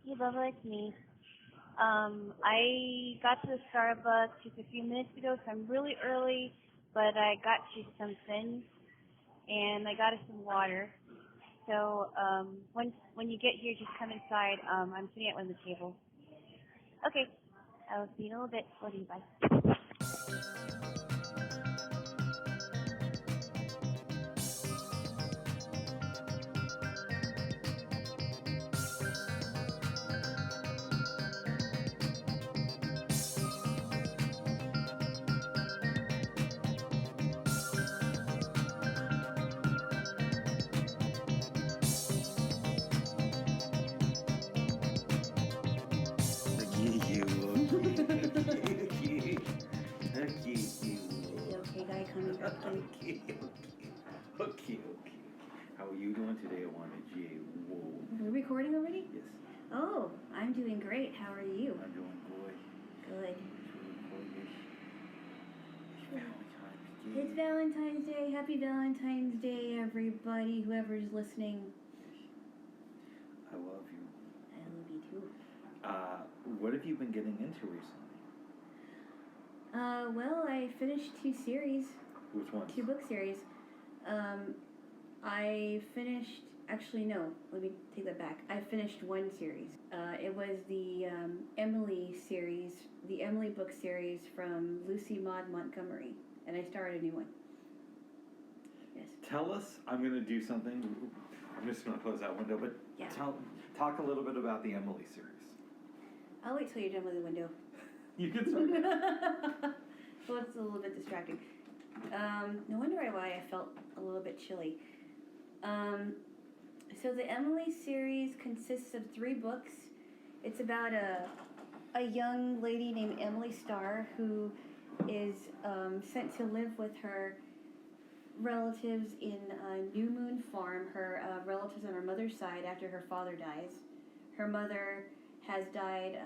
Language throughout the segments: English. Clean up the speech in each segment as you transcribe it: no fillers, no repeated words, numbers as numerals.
Hey, Bubba, it's me. I got to the Starbucks just a few minutes ago, so I'm really early, but I got you something, and I got us some water. So, when you get here, just come inside. I'm sitting at one of the tables. Okay, I'll see you in a little bit. Love you, bye. Okay. How are you doing today? I want to Jaylo. We're recording already? Yes. Oh, I'm doing great. How are you? I'm doing good. Good. It's Valentine's Day. Happy Valentine's Day, everybody, whoever's listening. I love you. I love you too. What have you been getting into recently? Well, I finished 2 series. Which ones? 2 book series. I finished, actually no, let me take that back. I finished 1 series. It was the Emily series, the Emily book series from Lucy Maud Montgomery, and I started a new one. Yes. Tell us, I'm going to do something. I'm just going to close that window, but yeah. Talk a little bit about the Emily series. I'll wait till you're done with the window. You can start. Well, it's a little bit distracting. No wonder why I felt a little bit chilly. So the Emily series consists of 3 books. It's about a young lady named Emily Starr who is sent to live with her relatives in New Moon Farm, her relatives on her mother's side after her father dies. Her mother has died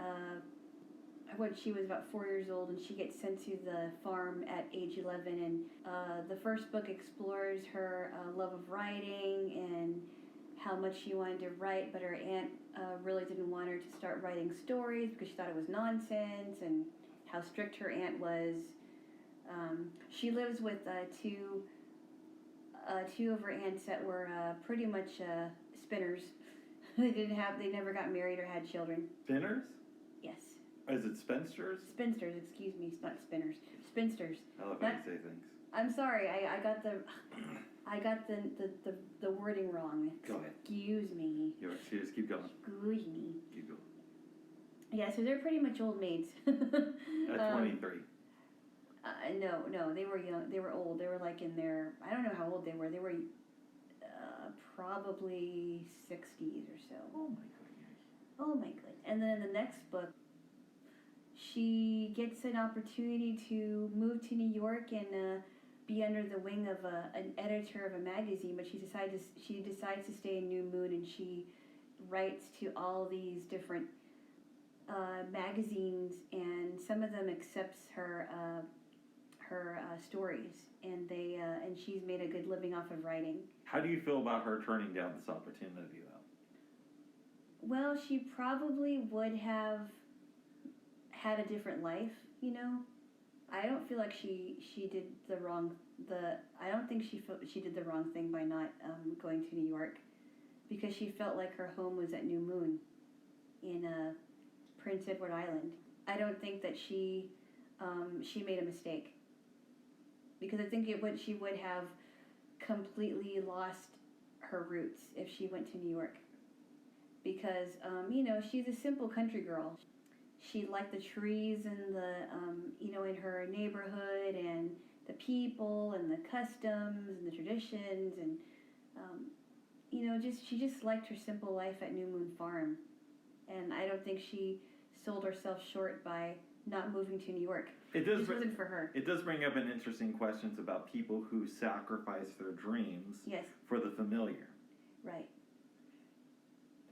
when she was about 4 years old, and she gets sent to the farm at age 11. And the first book explores her love of writing and how much she wanted to write, but her aunt really didn't want her to start writing stories because she thought it was nonsense, and how strict her aunt was. She lives with two of her aunts that were pretty much spinners. They never got married or had children. Spinners? Yes. Is it spinsters? Spinsters, excuse me, not spinners. Spinsters. I love how you say things. I'm sorry, I got the wording wrong. Go ahead. Excuse me. Just keep going. Excuse me. Keep going. Yeah, so they're pretty much old maids. At 23. No, they were young. They were old. They were like in their, I don't know how old they were. They were probably 60s or so. Oh my goodness. Oh my goodness. And then in the next book, she gets an opportunity to move to New York and be under the wing of an editor of a magazine, but she decides to stay in New Moon, and she writes to all these different magazines, and some of them accepts her stories, and and she's made a good living off of writing. How do you feel about her turning down this opportunity, though? Well, she probably would have had a different life, you know. I don't feel like she did I don't think she did the wrong thing by not going to New York, because she felt like her home was at New Moon in Prince Edward Island. I don't think that she made a mistake, because I think she would have completely lost her roots if she went to New York, because she's a simple country girl. She liked the trees and the in her neighborhood, and the people and the customs and the traditions, and she just liked her simple life at New Moon Farm. And I don't think she sold herself short by not moving to New York. It wasn't for her. It does bring up an interesting questions about people who sacrifice their dreams for the familiar. Right.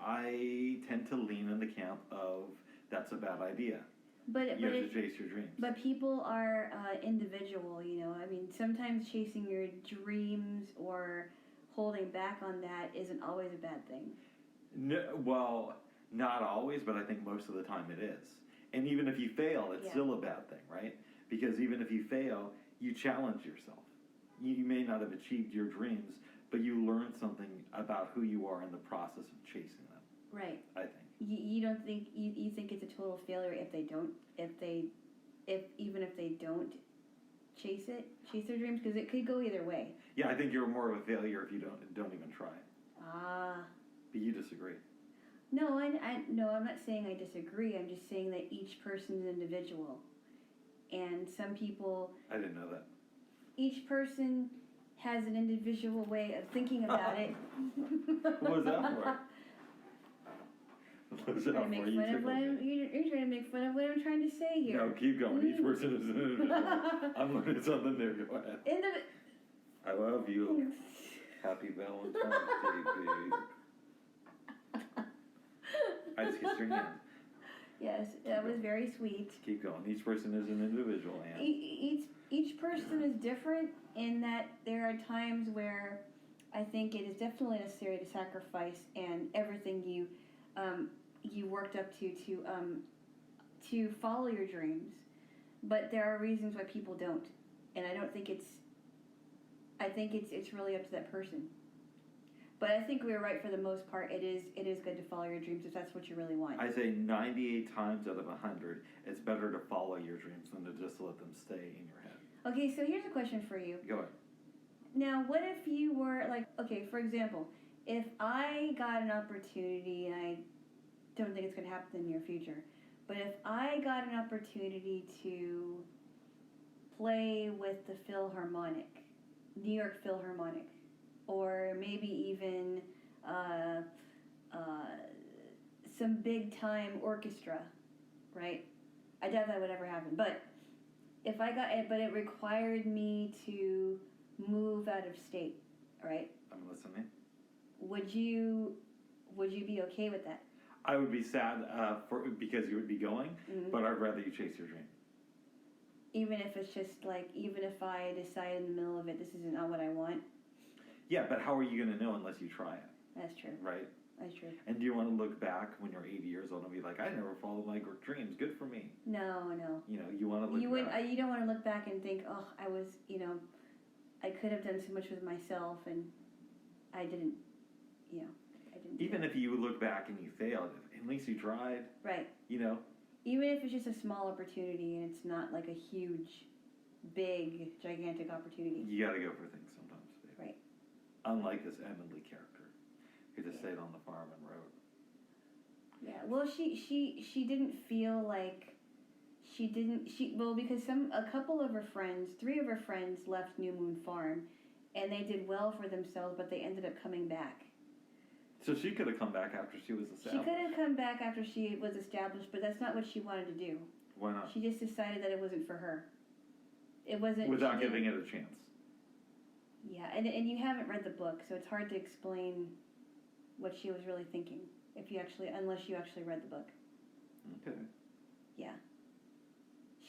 I tend to lean in the camp of that's a bad idea. But you have to chase your dreams. But people are individual, you know. I mean, sometimes chasing your dreams or holding back on that isn't always a bad thing. No, well, Not always, but I think most of the time it is. And even if you fail, it's still a bad thing, right? Because even if you fail, you challenge yourself. You may not have achieved your dreams, but you learn something about who you are in the process of chasing them. Right. I think. You don't think you think it's a total failure if they don't even if they don't chase their dreams, because it could go either way. Yeah, I think you're more of a failure if you don't even try. Ah. But you disagree. No, no, I'm not saying I disagree. I'm just saying that each person's individual, and some people. I didn't know that. Each person has an individual way of thinking about it. What was that for? What was that for? You're trying to make fun of what I'm trying to say here. No, keep going. Each person is an individual. I'm learning something new. Go ahead. I love you. Happy Valentine's Day, babe. I just kissed your hand. Yes, that was very sweet. Keep going. Each person is an individual, and each person is different in that there are times where I think it is definitely necessary to sacrifice and everything you worked up to follow your dreams, but there are reasons why people don't, and I think it's really up to that person. But I think we were right for the most part. It is good to follow your dreams if that's what you really want. I say 98 times out of 100, it's better to follow your dreams than to just let them stay in your head. Okay, so here's a question for you. Go ahead. Now, what if you were like, okay, for example, if I got an opportunity, and I don't think it's going to happen in the near future, but if I got an opportunity to play with the Philharmonic, New York Philharmonic, or maybe even some big time orchestra, right? I doubt that would ever happen. But if I got it, but it required me to move out of state, right? I'm listening. Would you be okay with that? I would be sad because you would be going, but I'd rather you chase your dream. Even if it's just like, even if I decide in the middle of it, this isn't not what I want. Yeah, but how are you going to know unless you try it? That's true. Right? That's true. And do you want to look back when you're 80 years old and be like, I never followed my dreams. Good for me. No. You know, you want to look back. You don't want to look back and think, oh, I was, I could have done so much with myself and I didn't, I didn't. Even if you look back and you failed, at least you tried. Right. Even if it's just a small opportunity and it's not like a huge, big, gigantic opportunity. You got to go for things sometimes, baby. Right. Unlike this Emily character, who just stayed on the farm and wrote. Yeah. Well, she didn't feel like because a couple of her friends, 3 of her friends left New Moon Farm, and they did well for themselves, but they ended up coming back. So she could have come back after she was established. She could have come back after she was established, but that's not what she wanted to do. Why not? She just decided that it wasn't for her. It wasn't. Without giving it a chance. Yeah, and you haven't read the book, so it's hard to explain what she was really thinking unless you actually read the book. Okay. Yeah.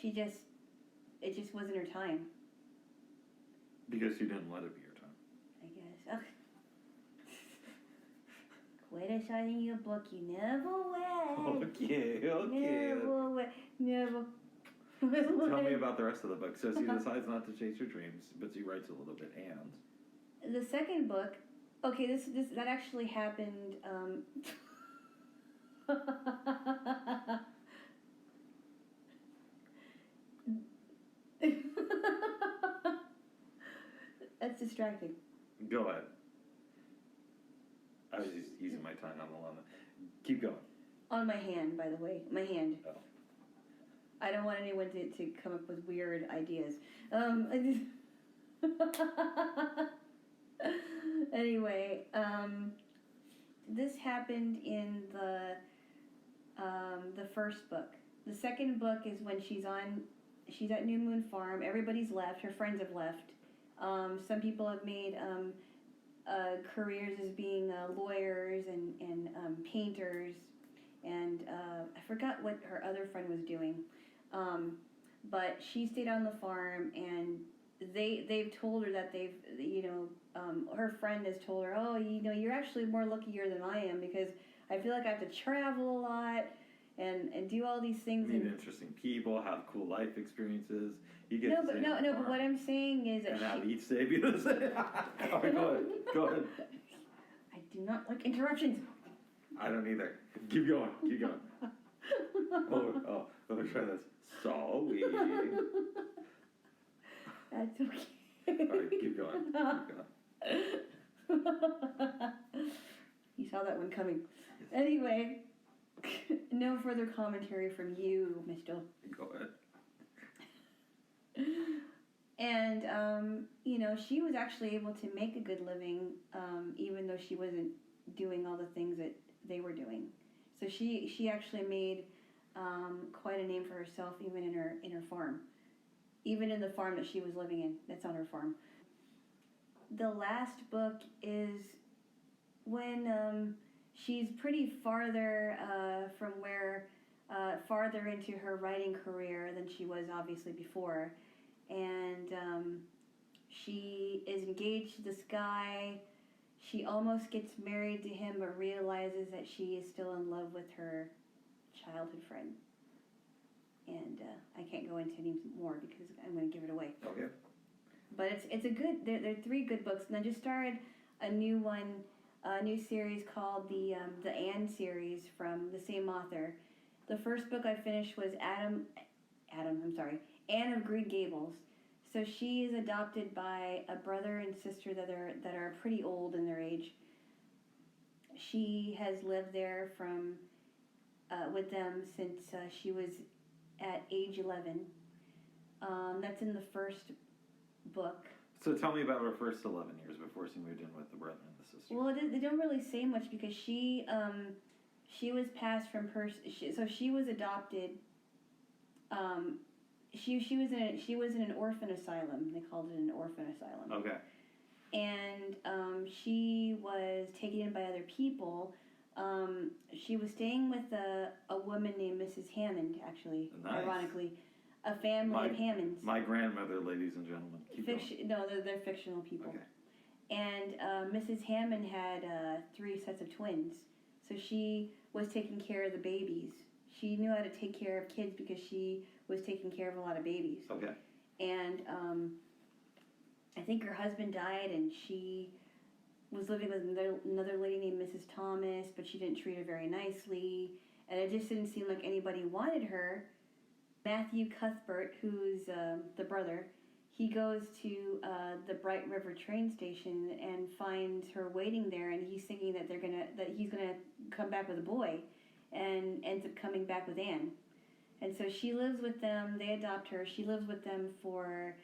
It just wasn't her time. Because she didn't let it be her time. I guess. Ugh. Quit deciding your book, you never will. Okay. Never. Tell me about the rest of the book. So she decides not to chase her dreams, but she writes a little bit, and... The second book, okay, that actually happened, That's distracting. Go ahead. I was just using my time on the line. Keep going. On my hand, by the way. My hand. Oh. I don't want anyone to come up with weird ideas. Anyway, this happened in the first book. The second book is when she's at New Moon Farm. Everybody's left. Her friends have left. Some people have made careers as being lawyers and painters, and I forgot what her other friend was doing. But she stayed on the farm, and they've told her that her friend has told her, oh, you're actually more luckier than I am because I feel like I have to travel a lot and do all these things. Meet interesting people, have cool life experiences. You get But what I'm saying is that and have each day be the same. All right, go ahead. I do not like interruptions. I don't either. Keep going. Let me try this. Sorry. That's okay. All right, keep going. You saw that one coming. Anyway, no further commentary from you, Mr. Go ahead. And, she was actually able to make a good living, even though she wasn't doing all the things that they were doing. So she actually made quite a name for herself, even in her farm. Even in the farm that she was living in, that's on her farm. The last book is when she's pretty farther from where, farther into her writing career than she was obviously before. And she is engaged to this guy. She almost gets married to him, but realizes that she is still in love with her childhood friend. And I can't go into any more because I'm going to give it away. Okay. But it's a good. There are 3 good books, and I just started a new one, a new series called the Anne series from the same author. The first book I finished was Anne of Green Gables. So she is adopted by a brother and sister that are pretty old in their age. She has lived there with them since she was at age 11. That's in the first book. So tell me about her first 11 years before she moved in with the brother and the sister. Well, they don't really say much because she was passed from so she was adopted. She was in an orphan asylum. They called it an orphan asylum. Okay. And she was taken in by other people. She was staying with a woman named Mrs. Hammond, actually. Nice. Ironically, a family of Hammonds. My grandmother, ladies and gentlemen. No, they're fictional people. Okay. And Mrs. Hammond had 3 sets of twins, so she was taking care of the babies. She knew how to take care of kids because she was taking care of a lot of babies. Okay. And I think her husband died, and she was living with another lady named Mrs. Thomas, but she didn't treat her very nicely, and it just didn't seem like anybody wanted her. Matthew Cuthbert, who's the brother, he goes to the Bright River train station and finds her waiting there, and he's thinking that he's gonna come back with a boy, and ends up coming back with Anne. And so she lives with them. They adopt her. She lives with them for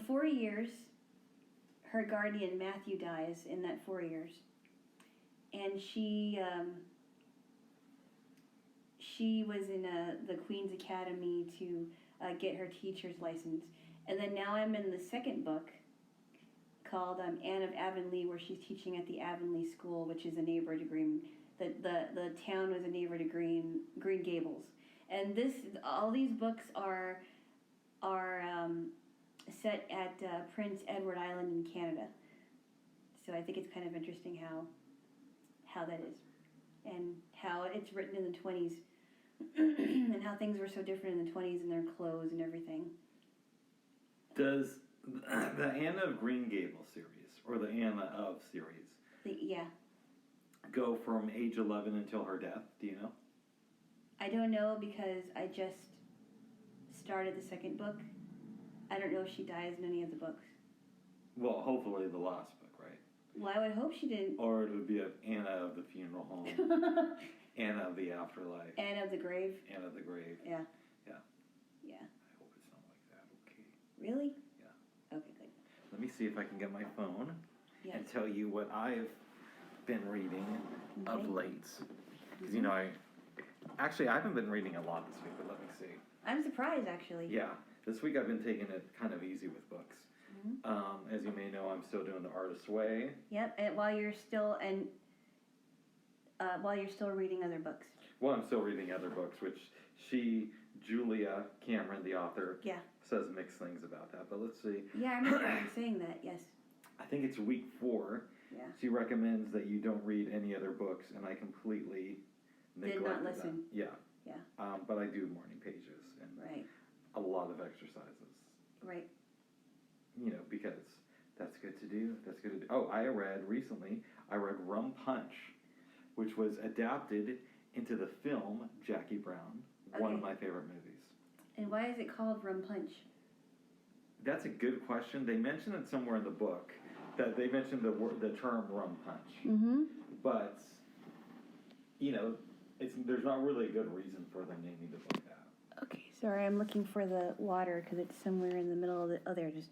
4 years. Her guardian Matthew dies in that 4 years, and she was in the Queen's Academy to get her teacher's license. And then now I'm in the second book called Anne of Avonlea, where she's teaching at the Avonlea School, which is a neighbor to Green. The town was a neighbor to Green Gables. And all these books are set at Prince Edward Island in Canada. So I think it's kind of interesting how that is, and how it's written in the 20s, and how things were so different in the 20s and their clothes and everything. Does the Anne of Green Gables series, or the Anne of series, go from age 11 until her death? Do you know? I don't know because I just started the second book. I don't know if she dies in any of the books. Well, hopefully the last book, right? Well, I would hope she didn't. Or it would be Anna of the funeral home, Anna of the afterlife, Anne of the grave. Anna of the grave. Yeah. Yeah. Yeah. I hope it's not like that. Okay. Really? Yeah. Okay, good. Let me see if I can get my phone and tell you what I've been reading of late. Because I haven't been reading a lot this week, but let me see. I'm surprised, actually. Yeah. This week I've been taking it kind of easy with books. Mm-hmm. As you may know, I'm still doing The Artist's Way. Yep, and while you're still reading other books. Well, I'm still reading other books, which Julia Cameron, the author, says mixed things about that. But let's see. Yeah, I remember you saying that, yes. I think it's week 4. Yeah. She recommends that you don't read any other books, and I completely neglected Did not listen. that. Yeah. Yeah. But I do morning pages and Right. a lot of exercises. Right. Because that's good to do. That's good to do. Oh, I read Rum Punch, which was adapted into the film Jackie Brown, one of my favorite movies. And why is it called Rum Punch? That's a good question. They mention it somewhere in the book that they mentioned the term rum punch. Mm-hmm. But there's not really a good reason for them naming the book that. Okay, sorry, I'm looking for the water because it's somewhere in the middle of the. Oh, there it is.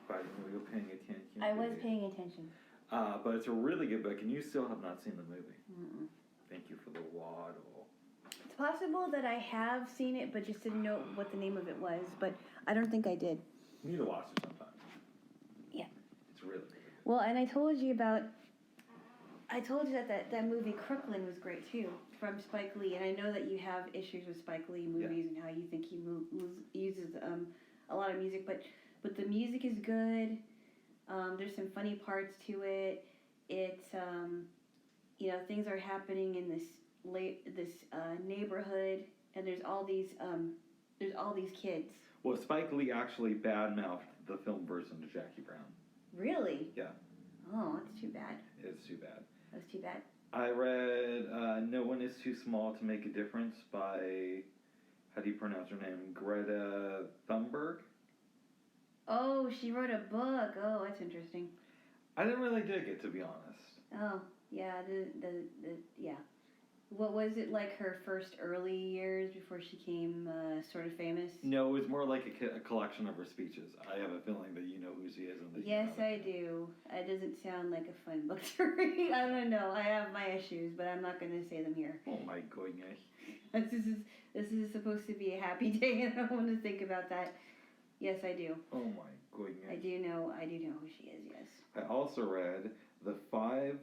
But were you paying attention? I was paying attention. But it's a really good book, and you still have not seen the movie. Mm-mm. Thank you for the waddle. It's possible that I have seen it, but just didn't know what the name of it was. But I don't think I did. You need to watch it sometime. Yeah. It's really, really good. Well, and I told you that movie Crooklyn was great too, from Spike Lee. And I know that you have issues with Spike Lee movies and how you think he uses a lot of music, but the music is good. There's some funny parts to it. It's things are happening in this neighborhood, and there's all these kids. Well, Spike Lee actually badmouthed the film version of Jackie Brown. Really? Yeah. Oh, that's too bad. It's too bad. That's too bad. I read No One Is Too Small to Make a Difference by, how do you pronounce her name? Greta Thunberg? Oh, she wrote a book. Oh, that's interesting. I didn't really dig it, to be honest. Oh, yeah. Yeah. What was it like her first early years before she became sort of famous? No, it was more like a collection of her speeches. I have a feeling that you know who she is. Yes, I do. It doesn't sound like a fun book to read. I don't know. I have my issues, but I'm not going to say them here. Oh my goodness. This is supposed to be a happy day, and I don't want to think about that. Yes, I do. Oh my goodness. I do know who she is. Yes. I also read the five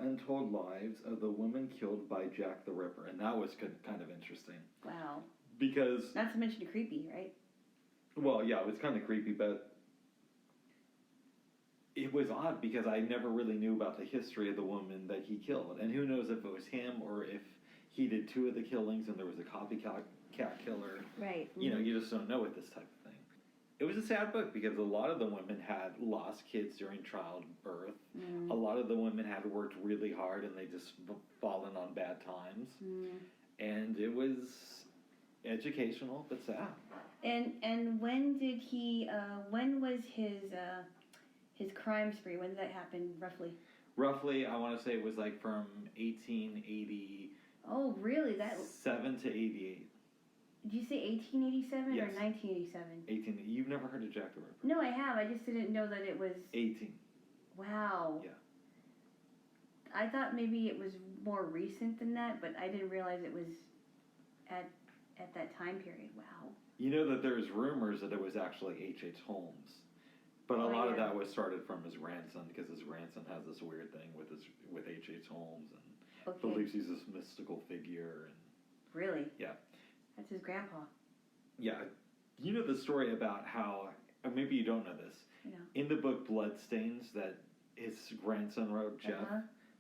untold lives of the women killed by Jack the Ripper, and that was kind of interesting. Wow. Because not to mention creepy, right? Well, yeah, it was kind of creepy, but it was odd because I never really knew about the history of the woman that he killed, and who knows if it was him or if he did two of the killings and there was a copycat killer. Right. Mm-hmm. You just don't know with this type of thing. It was a sad book because a lot of the women had lost kids during childbirth. Mm. A lot of the women had worked really hard and they just fallen on bad times. Mm. And it was educational but sad. And when did he? When was his crime spree? When did that happen roughly? Roughly, I want to say it was like from 1880. Oh, really? 7 to 88. Did you say 1887 yes. or 1987? 18. You've never heard of Jack the Ripper? No, I have. I just didn't know that it was... 18. Wow. Yeah. I thought maybe it was more recent than that, but I didn't realize it was at that time period. Wow. You know that there's rumors that it was actually H.H. Holmes. But a lot of that was started from his grandson, because his grandson has this weird thing with H.H. Holmes and believes he's this mystical figure. And really? Yeah. That's his grandpa. Yeah. You know the story about how, or maybe you don't know this, in the book Bloodstains that his grandson wrote, Jeff,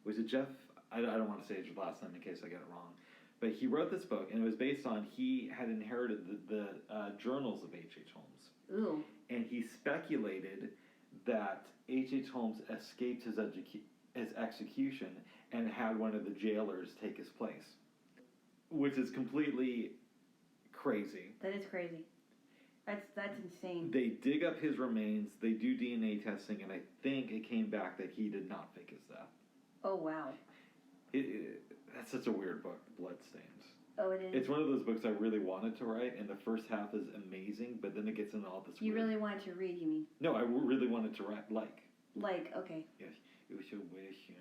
was it Jeff? I don't want to say his last name in case I get it wrong. But he wrote this book, and it was based on, he had inherited the journals of H.H. Holmes. Ooh. And he speculated that H.H. Holmes escaped his execution and had one of the jailers take his place. Which is completely crazy. That is crazy. That's insane. They dig up his remains, they do DNA testing, and I think it came back that he did not fake his death. Oh, wow. That's such a weird book, Bloodstains. Oh, it is? It's one of those books I really wanted to write, and the first half is amazing, but then it gets into all this You really wanted to read, you mean? No, I really wanted to write, Like, okay. Yes, it was so wishing.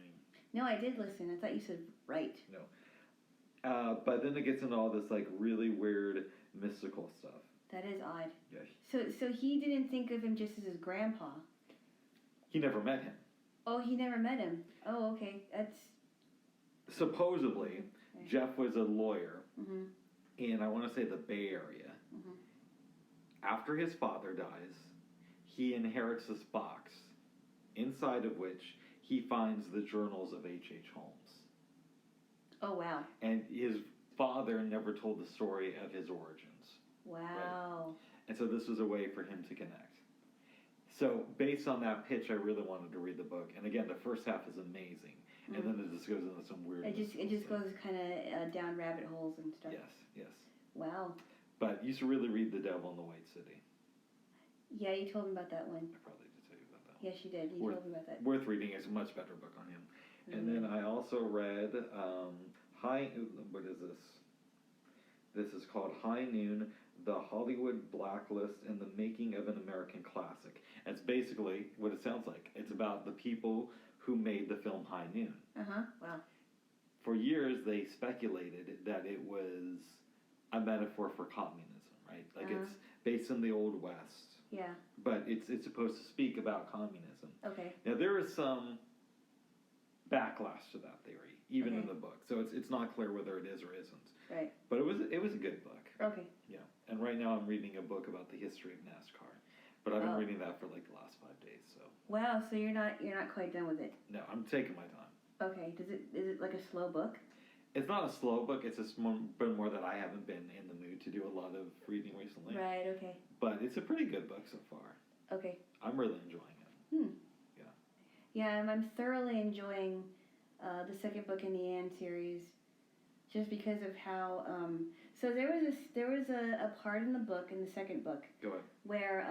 No, I did listen. I thought you said write. No. But then it gets into all this, really weird, mystical stuff. That is odd. Yes. So he didn't think of him just as his grandpa? He never met him. Oh, he never met him. Oh, okay. That's... Supposedly, Jeff was a lawyer in, I want to say, the Bay Area. Mm-hmm. After his father dies, he inherits this box inside of which he finds the journals of H.H. Holmes. Oh, wow. And his father never told the story of his origins. Wow. Right? And so this was a way for him to connect. So based on that pitch, I really wanted to read the book. And again, the first half is amazing. And then it just goes into some weird... It just goes kind of down rabbit holes and stuff. Yes. Wow. But you should really read The Devil in the White City. Yeah, you told me about that one. I probably did tell you about that one. Yes, you did. You told me about that. Worth reading. It's a much better book on him. And then I also read what is this? This is called High Noon, The Hollywood Blacklist and the Making of an American Classic. And it's basically what it sounds like. It's about the people who made the film High Noon. Wow. For years, they speculated that it was a metaphor for communism, right? Like it's based in the Old West. Yeah. But it's supposed to speak about communism. Okay. Now, there is some backlash to that theory, even in the book. So it's not clear whether it is or isn't. Right. But it was a good book. Okay. Yeah. And right now I'm reading a book about the history of NASCAR. But I've been reading that for like the last 5 days, so. Wow, so you're not quite done with it. No, I'm taking my time. Okay. Is it like a slow book? It's not a slow book, it's just been more that I haven't been in the mood to do a lot of reading recently. Right, okay. But it's a pretty good book so far. Okay. I'm really enjoying it. Yeah. Yeah, I'm thoroughly enjoying the second book in the Anne series, just because of how. So there was a part in the book, in the second book, Go ahead. where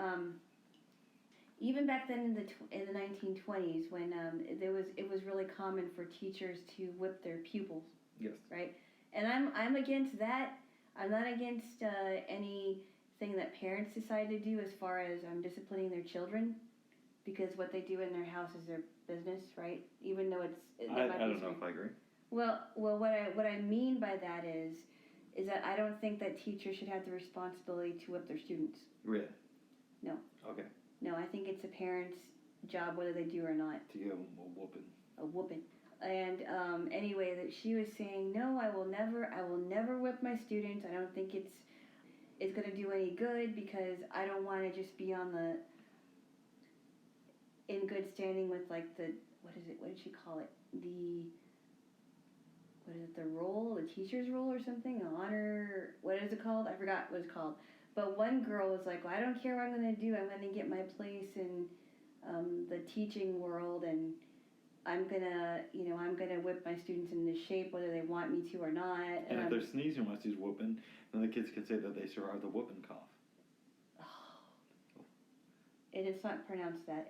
even back then in the 1920s, when it was really common for teachers to whip their pupils. Yes. Right, and I'm against that. I'm not against anything that parents decide to do as far as disciplining their children, because what they do in their house is their business, right? Even though I don't know if I agree. Well, what I mean by that is that I don't think that teachers should have the responsibility to whip their students. Really? No. Okay. No, I think it's a parent's job whether they do or not. To give them a whooping. A whooping. And anyway, that she was saying, no, I will never whip my students. I don't think it's going to do any good, because I don't want to just be in good standing with what did she call it? The role, the teacher's role or something? Honor, what is it called? I forgot what it's called. But one girl was like, well, I don't care what I'm going to do. I'm going to get my place in the teaching world, and I'm gonna whip my students into shape whether they want me to or not. And if they're sneezing while she's whooping, then the kids can say that they survived the whooping cough. And it's not pronounced that.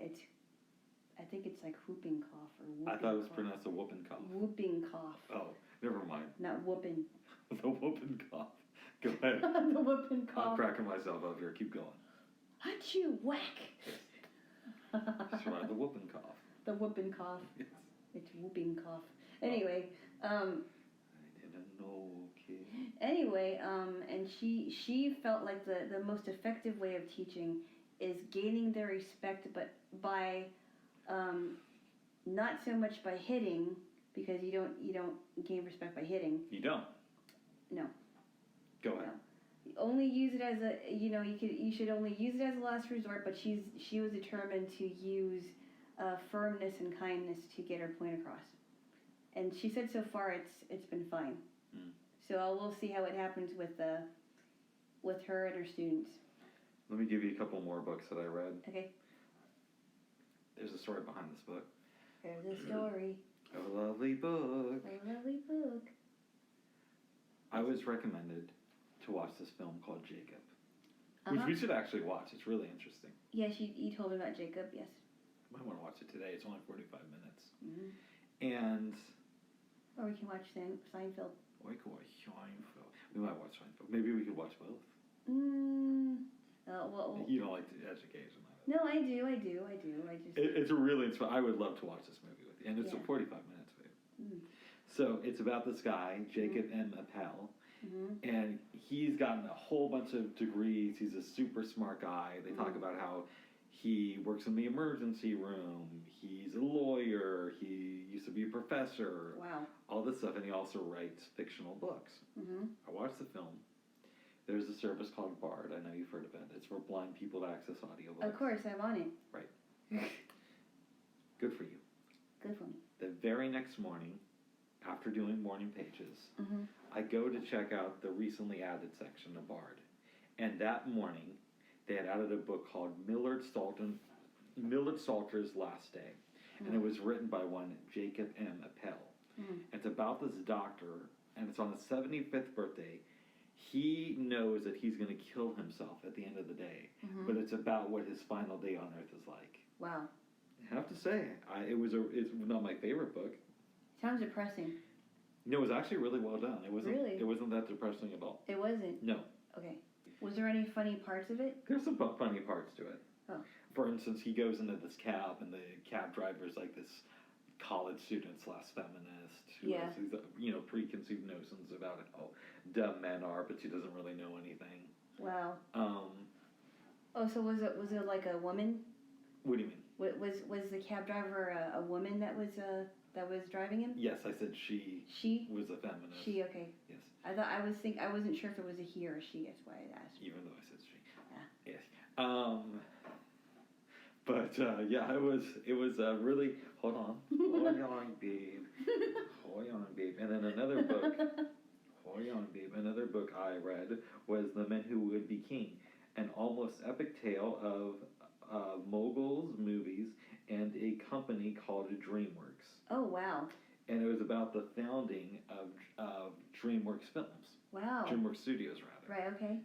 I think it's like whooping cough or whooping. I thought it was cough. pronounced a whooping cough. Whooping cough. Oh, never mind. Not whooping. The whooping cough. Go ahead. The whooping cough. I'm cracking myself up here. Keep going. Achoo, whack. Survived the whooping cough. The whooping cough. Yes. It's whooping cough. Anyway, I didn't know, kid. Anyway, and she felt like the most effective way of teaching is gaining their respect, but by not so much by hitting, because you don't gain respect by hitting. You don't. No. Go ahead. No. Only use it as you should only use it as a last resort, but she was determined to use firmness and kindness to get her point across. And she said so far it's been fine. So we'll see how it happens with her and her students. Let me give you a couple more books that I read. Okay. There's a story behind this book. There's a story. A lovely book. A lovely book. I was recommended to watch this film called Jacob, which we should actually watch. It's really interesting. Yes, you told me about Jacob, yes. I might want to watch it today. It's only 45 minutes. Mm-hmm. And... Or we can watch Seinfeld. Or we could watch Seinfeld. We might watch Seinfeld. Maybe we could watch both. Well, you don't like the education. No, I do. I just... It's a really inspiring... I would love to watch this movie with you. And it's 45 minutes, babe. So it's about this guy, Jacob M. Appel. And he's gotten a whole bunch of degrees. He's a super smart guy. They talk about how he works in the emergency room. He's a lawyer. He used to be a professor. Wow. All this stuff. And he also writes fictional books. I watched the film. There's a service called Bard. I know you've heard of it. It's for blind people to access audiobooks. Of course, I'm on it. Right. Good for you. Good for me. The very next morning, after doing morning pages, Mm-hmm. I go to check out the recently added section of Bard. And that morning, they had added a book called Millard Salter's Last Day. And it was written by one Jacob M. Appel. It's about this doctor, and it's on his 75th birthday. He knows that he's going to kill himself at the end of the day, but it's about what his final day on Earth is like. Wow. I have to say, it's not my favorite book. Sounds depressing. No, it was actually really well done. It wasn't that depressing at all. It wasn't? No. Okay. Was there any funny parts of it? There's some funny parts to it. Oh. For instance, he goes into this cab, and the cab driver's like this college student / feminist who has these, preconceived notions about how dumb men are, but she doesn't really know anything. Wow. So was it like a woman? What do you mean? Was the cab driver a woman that was driving him? Yes, I said she. She was a feminist. She, okay. Yes. I wasn't sure if it was a he or a she. That's why I asked. Even though I said she. Yeah. Yes. But it was really, hold on, hold on, babe. And then another book I read was The Men Who Would Be King, an almost epic tale of moguls, movies, and a company called DreamWorks. Oh, wow. And it was about the founding of DreamWorks Films. Wow. DreamWorks Studios, rather. Right, okay.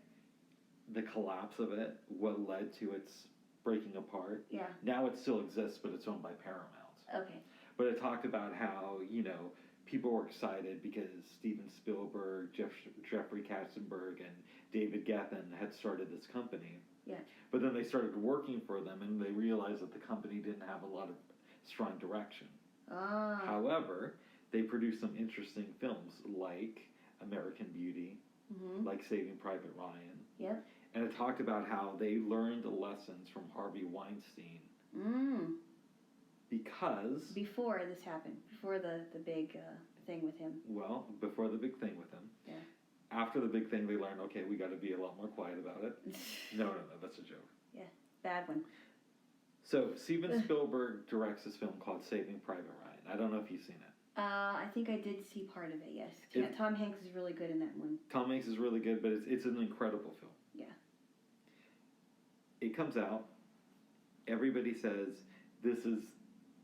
The collapse of it, what led to its breaking apart. Yeah. Now it still exists, but it's owned by Paramount. Okay. But it talked about how, people were excited because Steven Spielberg, Jeffrey Katzenberg, and David Geffen had started this company. Yeah. But then they started working for them, and they realized that the company didn't have a lot of strong direction. Ah. However, they produced some interesting films like American Beauty, like Saving Private Ryan. Yep. And it talked about how they learned lessons from Harvey Weinstein. Because... Before this happened. Before the big thing with him. Well, before the big thing with him. Yeah. After the big thing, they learned, okay, we got to be a lot more quiet about it. No, that's a joke. Yeah, bad one. So, Steven Spielberg directs this film called Saving Private Ryan. I don't know if you've seen it. I think I did see part of it, yes. Tom Hanks is really good in that one. Tom Hanks is really good, but it's an incredible film. Yeah. It comes out. Everybody says this is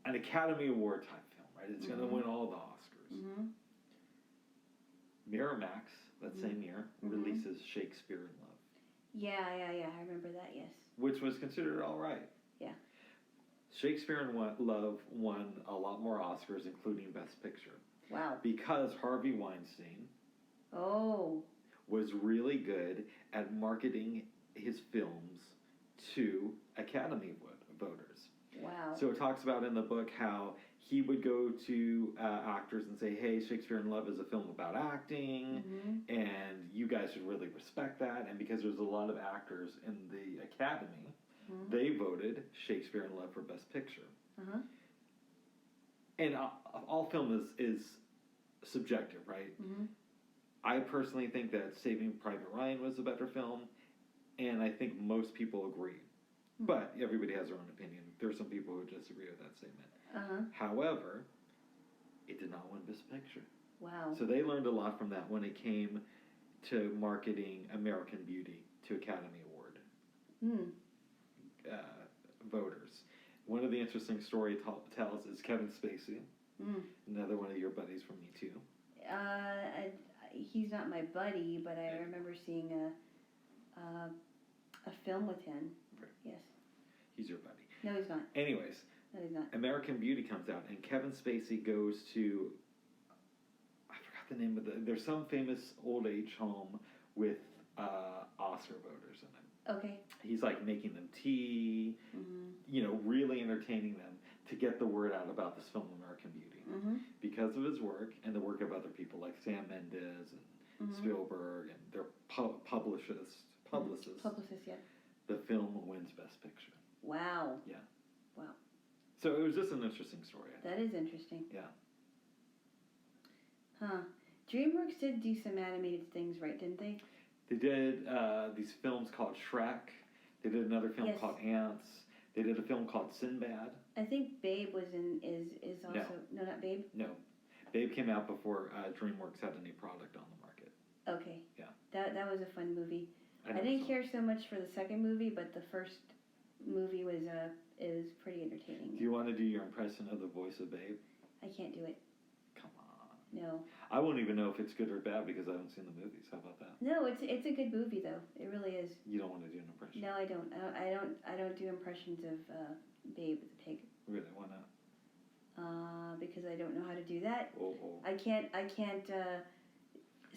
an Academy Award type film, right? It's going to win all the Oscars. Miramax, that same year, releases Shakespeare in Love. Yeah, I remember that, yes. Which was considered all right. Yeah. Shakespeare in Love won a lot more Oscars, including Best Picture. Wow. Because Harvey Weinstein was really good at marketing his films to Academy voters. Wow. So it talks about in the book how he would go to actors and say, hey, Shakespeare in Love is a film about acting, and you guys should really respect that. And because there's a lot of actors in the Academy, they voted Shakespeare in Love for Best Picture. And all film is subjective, right? I personally think that Saving Private Ryan was a better film, and I think most people agree. But everybody has their own opinion. There are some people who disagree with that statement. However, it did not win Best Picture. Wow. So they learned a lot from that when it came to marketing American Beauty to Academy Award voters. One of the interesting story tells is Kevin Spacey, another one of your buddies from Me Too. He's not my buddy, but I remember seeing a film with him. Right. Yes. He's your buddy. No, he's not. Anyways, no, he's not. American Beauty comes out, and Kevin Spacey goes to, I forgot the name of there's some famous old age home with Oscar voters in it. Okay. He's like making them tea, really entertaining them to get the word out about this film, American Beauty. Because of his work and the work of other people like Sam Mendes and Spielberg and their publicists, Publicists, yeah. the film wins Best Picture. Wow. Yeah. Wow. So it was just an interesting story. That is interesting. Yeah. Huh. DreamWorks did do some animated things, right, didn't they? They did these films called Shrek. They did another film called Ants. They did a film called Sinbad. I think Babe is also no, not Babe. No, Babe came out before DreamWorks had any product on the market. Okay. Yeah. That was a fun movie. I never didn't saw care so much for the second movie, but the first movie was is pretty entertaining. Do you want to do your impression of the voice of Babe? I can't do it. Come on. No. I won't even know if it's good or bad because I haven't seen the movies. How about that? No, it's a good movie though. It really is. You don't want to do an impression? No, I don't. I don't do impressions of Babe the pig. Really? Why not? Because I don't know how to do that. Oh. I can't.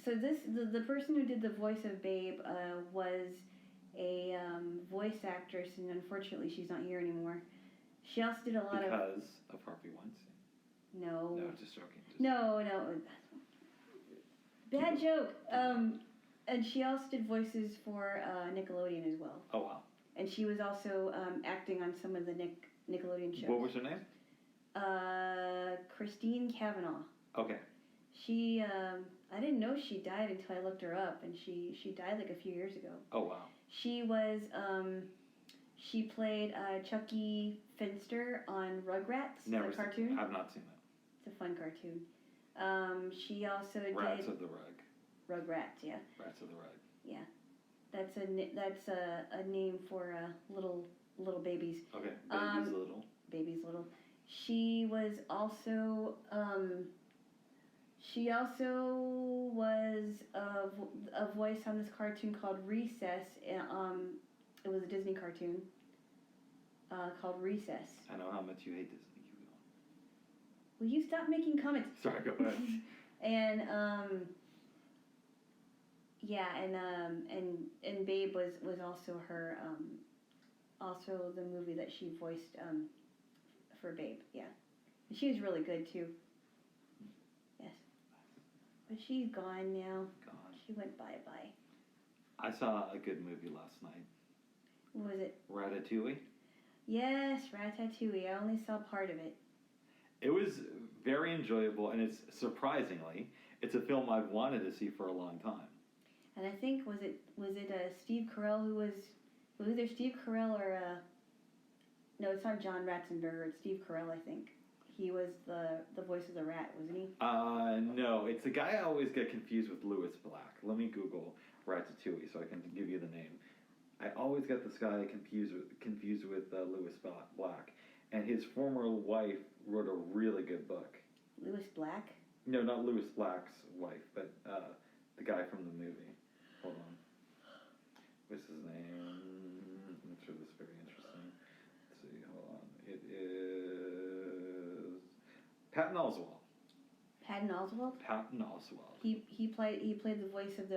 So the person who did the voice of Babe was a voice actress, and unfortunately she's not here anymore. She also did a lot because of Harvey Weinstein. No. No, just joking. No. Bad joke. And she also did voices for Nickelodeon as well. Oh wow. And she was also acting on some of the Nickelodeon shows. What was her name? Christine Cavanaugh. Okay. She, I didn't know she died until I looked her up, and she died like a few years ago. Oh wow. She was, she played Chucky Finster on Rugrats, the cartoon. I've not seen that. It's a fun cartoon. She also Rats did of the Rug. Rugrats, yeah. Rats of the Rug. Yeah, that's a name for little babies. Okay, babies little. Babies little. She was also was a voice on this cartoon called Recess. It was a Disney cartoon called Recess. I know how much you hate Disney. Keep going. Will you stop making comments? Sorry, go ahead. And and Babe was also her also the movie that she voiced for Babe. Yeah, she was really good too. Yes, but she's gone now. Gone. She went bye. I saw a good movie last night. What was it? Ratatouille. Yes, Ratatouille. I only saw part of it. It was very enjoyable, and it's surprisingly, it's a film I've wanted to see for a long time. And I think was it Steve Carell who was either Steve Carell or no, it's not John Ratzenberger. It's Steve Carell, I think. He was the voice of the rat, wasn't he? No, it's the guy I always get confused with, Louis Black. Let me Google Ratatouille so I can give you the name. I always get this guy confused with Louis Black, and his former wife wrote a really good book. Louis Black? No, not Louis Black's wife, but the guy from the movie. Hold on. What's his name? I'm sure this is very interesting. Let's see, hold on. It is Patton Oswalt. Patton Oswalt? Patton Oswalt. He played the voice of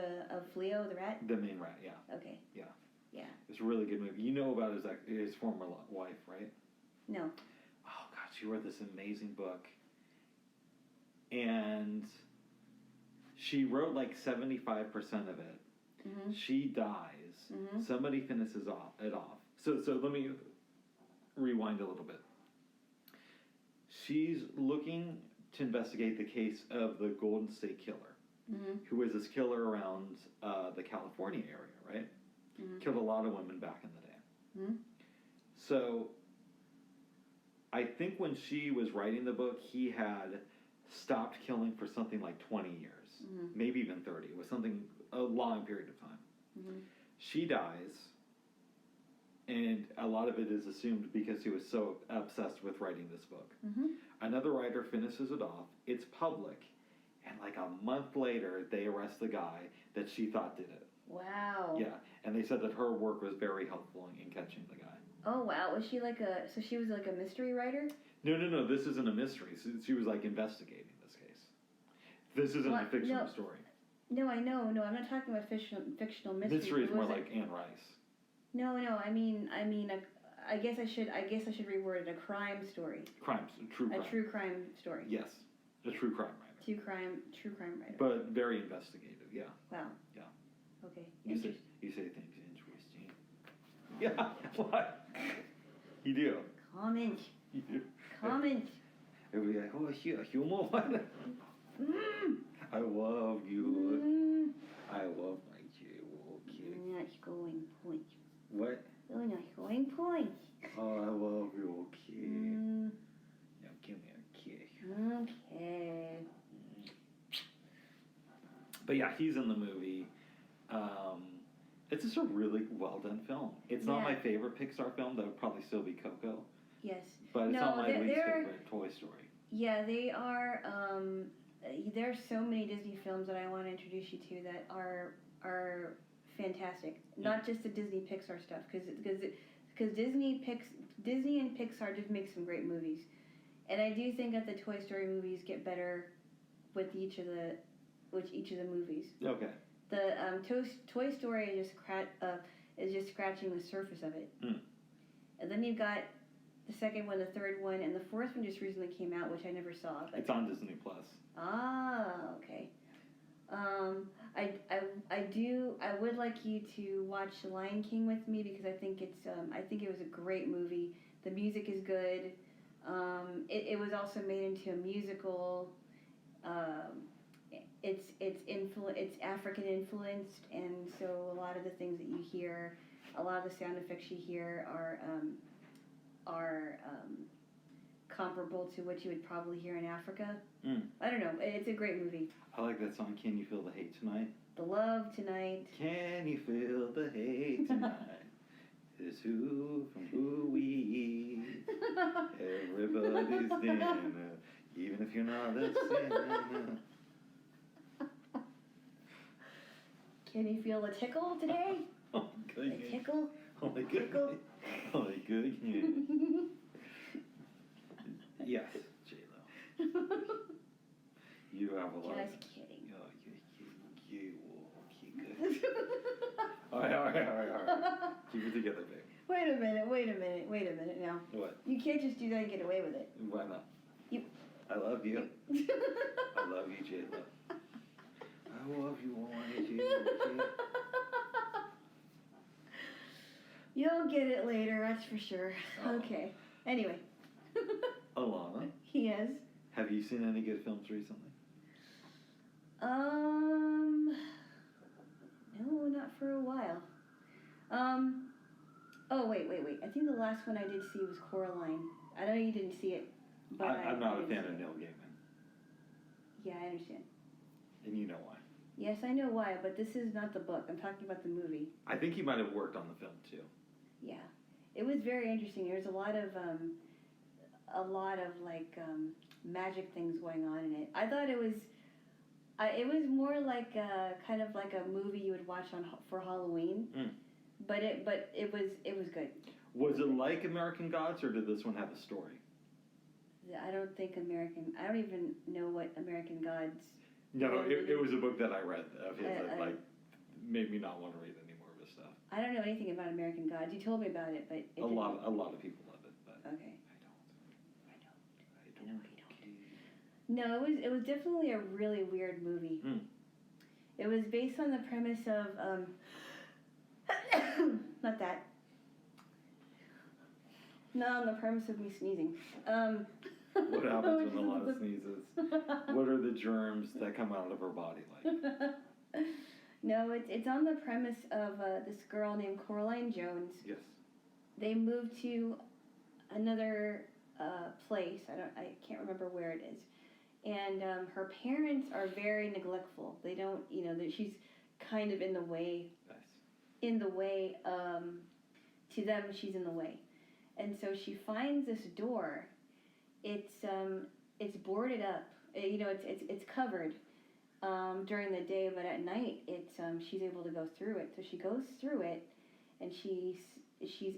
Fleo the rat? The main rat, yeah. Okay. Yeah. Yeah. It's a really good movie. You know about his former wife, right? No. Oh God, she wrote this amazing book. And she wrote like 75% of it. Mm-hmm. She dies. Mm-hmm. Somebody finishes it off. So let me rewind a little bit. She's looking to investigate the case of the Golden State Killer, mm-hmm. who was this killer around the California area, right? Mm-hmm. Killed a lot of women back in the day. Mm-hmm. So I think when she was writing the book, he had stopped killing for something like 20 years, mm-hmm. maybe even 30. It was a long period of time. Mm-hmm. She dies, and a lot of it is assumed because he was so obsessed with writing this book. Mm-hmm. Another writer finishes it off. It's public, and like a month later, they arrest the guy that she thought did it. Wow. Yeah, and they said that her work was very helpful in catching the guy. Oh wow, was she so she was like a mystery writer? No, this isn't a mystery. She was like investigating this case. This isn't a fictional story. No, I know. No, I'm not talking about fictional mystery. Mystery is more like Anne Rice. No, I mean, I guess I should reword it. A crime story. True crime. A true crime story. Yes, a true crime writer. True crime writer. But very investigative, yeah. Wow. Yeah. Okay. You say things interesting. Yeah. What? You do. Comment. You do. Comment. It'll be like, oh, humor one. I love you. I love my Jaylo kid. You're not scoring points. What? You're not scoring points. Oh, I love you, kid. But yeah, he's in the movie. It's just a really well done film. It's not my favorite Pixar film. That would probably still be Coco. Yes. But it's not my least favorite Toy Story. Yeah, they are. There are so many Disney films that I want to introduce you to that are fantastic. Not just the Disney Pixar stuff, because Disney and Pixar just make some great movies, and I do think that the Toy Story movies get better with each of the movies. Okay. The Toy Story is just scratching the surface of it, and then you've got the second one, the third one, and the fourth one just recently came out, which I never saw. But it's on Disney Plus. Ah, okay. I would like you to watch Lion King with me because I think it was a great movie. The music is good. It was also made into a musical. It's African influenced, and so a lot of the things that you hear, a lot of the sound effects you hear are comparable to what you would probably hear in Africa. I don't know. It's a great movie. I like that song, Can You Feel the Hate Tonight? The Love Tonight. Can you feel the hate tonight? Is who from who we eat. Everybody's dinner, even if you're not a sinner. Can you feel the tickle today? Oh, good. The tickle? Oh, my good. Oh, my good. Yes, Jaylo. You have a lot. Just kidding. All right. Keep it together, babe. Wait a minute now. What? You can't just do that and get away with it. Why not? I love you. I love you, Jaylo. I love you, Jaylo. You'll get it later, that's for sure. Oh. Okay. Anyway. Alana? Yes. Have you seen any good films recently? No, not for a while. Oh, wait. I think the last one I did see was Coraline. I know you didn't see it, but I'm not a fan of Neil Gaiman. Yeah, I understand. And you know why. Yes, I know why, but this is not the book. I'm talking about the movie. I think he might have worked on the film, too. Yeah. It was very interesting. There's a lot of magic things going on in it. I thought it was more like kind of like a movie you would watch for Halloween, but it was good. Was it like American Gods, or did this one have a story? I don't even know what American Gods. No, it was a book that I read of his that made me not want to read any more of his stuff. I don't know anything about American Gods. You told me about it, but a lot of people love it, but okay. I don't. No, it was definitely a really weird movie. It was based on the premise of not that. No, on the premise of me sneezing. What happens when Alana sneezes? What are the germs that come out of her body like? No, it's on the premise of this girl named Coraline Jones. Yes. They moved to another place. I can't remember where it is. And her parents are very neglectful. They don't, that she's kind of in the way. Nice. In the way, to them, she's in the way. And so she finds this door. It's boarded up. It's covered during the day, but at night she's able to go through it. So she goes through it, and she's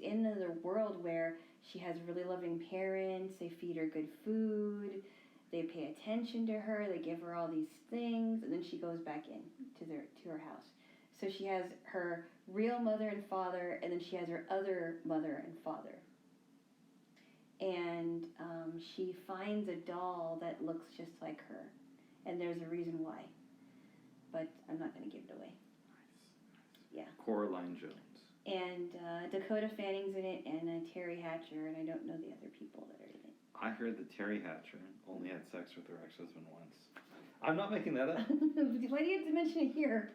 in another world where she has really loving parents. They feed her good food. They pay attention to her. They give her all these things, and then she goes back in to her house. So she has her real mother and father, and then she has her other mother and father. And she finds a doll that looks just like her, and there's a reason why. But I'm not going to give it away. Nice. Yeah. Coraline Jones. And Dakota Fanning's in it, and Terry Hatcher, and I don't know the other people that are in it. I heard that Terry Hatcher only had sex with her ex-husband once. I'm not making that up. Why do you have to mention it here?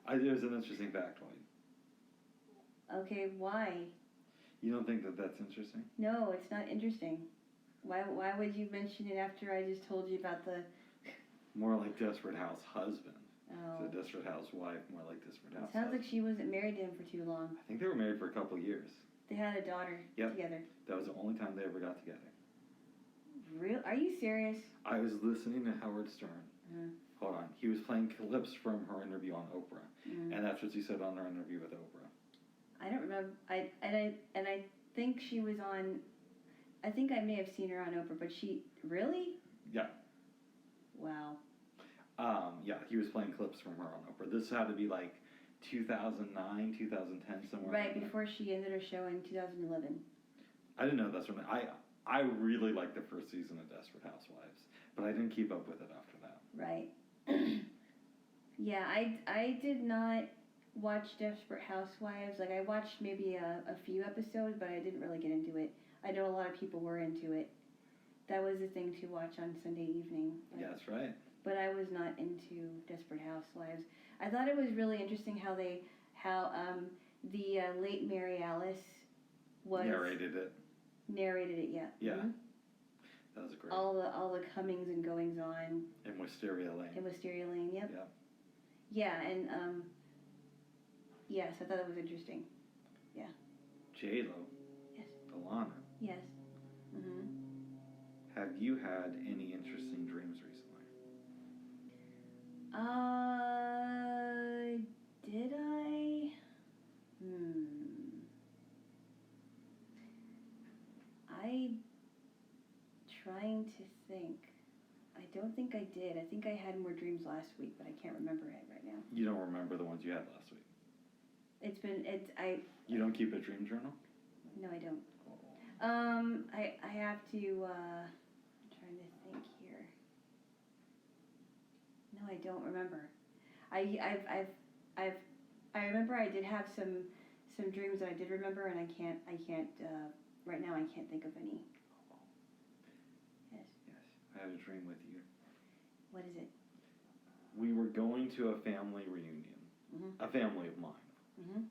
There's an interesting factoid. Okay, why? You don't think that that's interesting? No, it's not interesting. Why would you mention it after I just told you about the... More like Desperate House husband. Oh. Desperate Housewife, more like Desperate Housewife. Sounds like she wasn't married to him for too long. I think they were married for a couple of years. They had a daughter together. That was the only time they ever got together. Real? Are you serious? I was listening to Howard Stern. Hold on. He was playing clips from her interview on Oprah. And that's what she said on her interview with Oprah. I don't remember. I think she was on. I think I may have seen her on Oprah, but she really? Yeah. Wow. Yeah, he was playing clips from her on Oprah. This had to be like 2009, 2010, somewhere. Right before she ended her show in 2011. I didn't know that's when I really liked the first season of Desperate Housewives, but I didn't keep up with it after that. Right. Yeah, I did not watch Desperate Housewives. Like, I watched maybe a few episodes, but I didn't really get into it. I know a lot of people were into it. That was a thing to watch on Sunday evening. Yeah, that's right. But I was not into Desperate Housewives. I thought it was really interesting how the late Mary Alice was narrated it. Yeah. Yeah. Mm-hmm. That was great. All the comings and goings on. In Wisteria Lane. In Wisteria Lane, yep. Yeah. Yeah, and yes, I thought it was interesting. Yeah. Jaylo. Yes. Alana. Yes. Mhm. Have you had any interesting dreams recently? Did I? I trying to think. I don't think I did. I think I had more dreams last week, but I can't remember it right now. You don't remember the ones you had last week? You don't keep a dream journal? No, I don't. Oh. I have to, I'm trying to think here. No, I don't remember. I remember I did have some dreams that I did remember, and I can't, right now I can't think of any. Yes. Yes, I had a dream with you. What is it? We were going to a family reunion. Mm-hmm. A family of mine. Mm-hmm.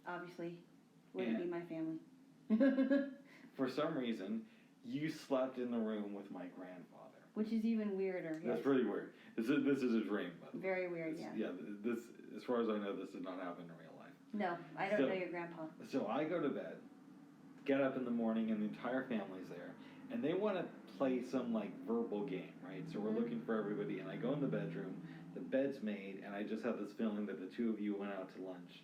Obviously, wouldn't be my family. For some reason, you slept in the room with my grandfather. Which is even weirder. That's yes. pretty weird. This is a dream, by the way. Very weird, yeah. Yeah, this, as far as I know, this did not happen in real life. No, I don't know your grandpa. So I go to bed, get up in the morning, and the entire family's there, and they want to play some, like, verbal game, right? So we're looking for everybody, and I go in the bedroom, the bed's made, and I just have this feeling that the two of you went out to lunch.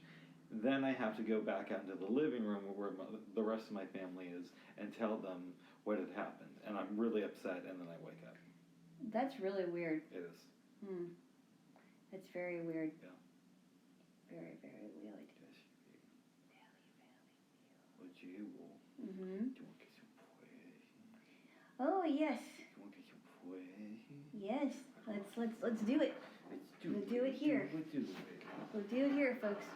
Then I have to go back out into the living room where the rest of my family is and tell them what had happened. And I'm really upset, and then I wake up. That's really weird. It is. That's very weird. Yeah. Very, very weird. Mm-hmm. Oh, yes. You want to get some poison? Yes. Let's do it. We'll do it here. We'll do it here, folks.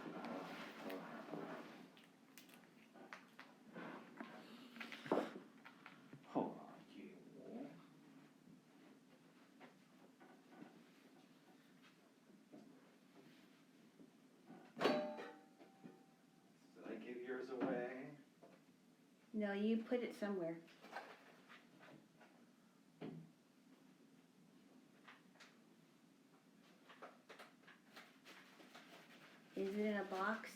Hold on, Jaylo. Did I give yours away? No, you put it somewhere. Is it in a box?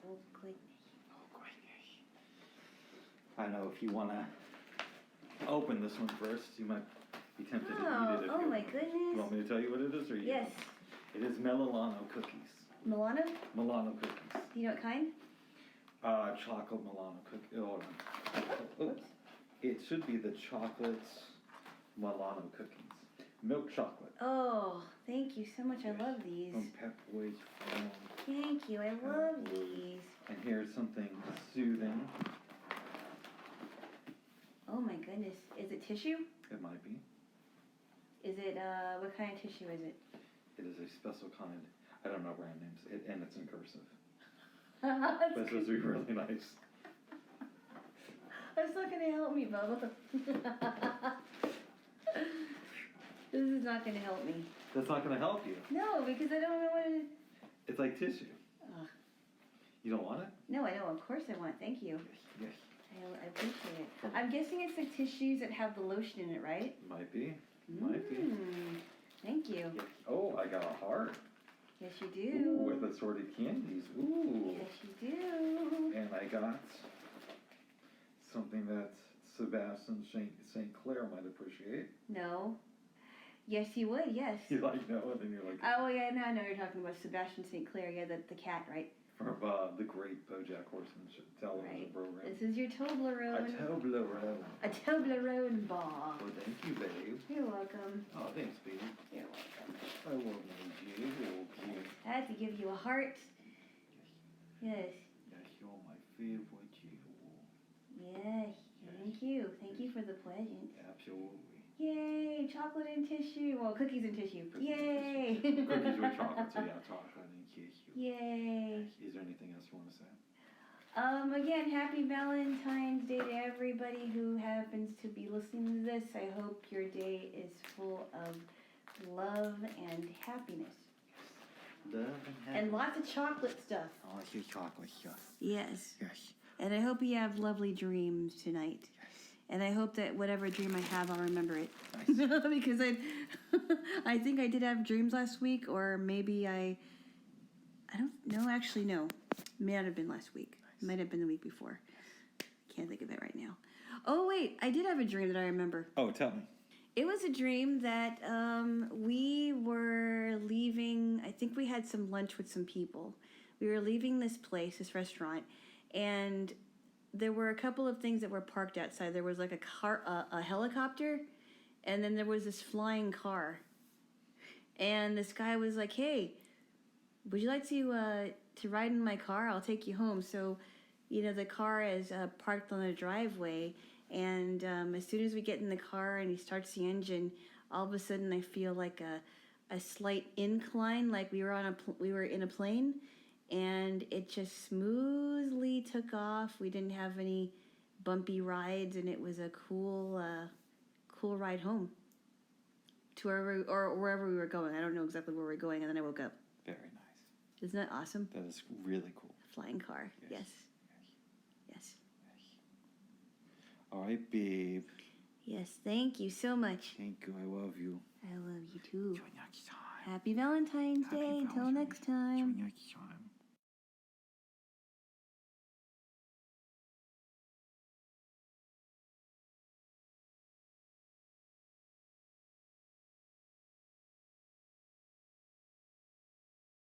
Oh, goodness. Oh, goodness. I know if you want to open this one first, you might be tempted to eat it. Oh, my goodness. You want me to tell you what it is? Or you? Yes. It is Milano cookies. Milano? Milano cookies. Do you know what kind? Chocolate Milano cookies. Hold on. Oops. It should be the chocolate Milano cookies. Milk chocolate. Oh, thank you so much. I love these. From Pep Boys. Thank you. I love these. And here's something soothing. Oh my goodness. Is it tissue? It might be. Is it, what kind of tissue is it? It is a special kind. I don't know brand names. And it's in cursive. That's But it's supposed to be really nice. That's not going to help me, Bubba. This is not going to help me. That's not going to help you. No, because I don't know what it is. It's like tissue. Ugh. You don't want it? No, I know. Of course I want it. Thank you. Yes. I I appreciate it. I'm guessing it's the tissues that have the lotion in it, right? Might be. Might be. Thank you. Yeah. Oh, I got a heart. Yes, you do. Ooh, with assorted candies. Ooh. Yes, you do. And I got something that Sebastian St. Clair might appreciate. No. Yes, you would, yes. You like no, and then you're like. Oh, yeah, now I know you're talking about Sebastian St. Clair, yeah, the cat, right? From the great BoJack Horseman television program. This is your Toblerone. A Toblerone. A Toblerone bar. Well, thank you, babe. You're welcome. Oh, thanks, babe. You're welcome. I love my Jaylo. I had to give you a heart. Yes. Yes, you're my favorite Jaylo. Yes. Thank you. Thank you for the present. Absolutely. Yay! Chocolate and tissue. Well, cookies and tissue. Cookies Yay! And tissue. Cookies with chocolate, so yeah, chocolate and tissue. Yay! Is there anything else you want to say? Again, happy Valentine's Day to everybody who happens to be listening to this. I hope your day is full of love and happiness. Love and And lots of chocolate stuff. Oh, it's your chocolate stuff. Yes. Yes. And I hope you have lovely dreams tonight. Yes. And I hope that whatever dream I have, I'll remember it. Nice. Because I think I did have dreams last week, or maybe I don't know. Actually, no. May not have been last week. It might have been the week before. Can't think of it right now. Oh, wait. I did have a dream that I remember. Oh, tell me. It was a dream that we were leaving. I think we had some lunch with some people. We were leaving this place, this restaurant, and there were a couple of things that were parked outside. There was like a helicopter, and then there was this flying car. And this guy was like, "Hey, would you like to ride in my car? I'll take you home." So, the car is parked on the driveway, and as soon as we get in the car and he starts the engine, all of a sudden I feel like a slight incline, like we were in a plane. And it just smoothly took off. We didn't have any bumpy rides, and it was a cool ride home to wherever we were going. I don't know exactly where we were going, and then I woke up. Very nice. Isn't that awesome? That is really cool. Flying car. Yes. All right, babe. Yes. Thank you so much. Thank you. I love you. I love you too. Till next time. Happy Valentine's Day. Until next time. Till next time.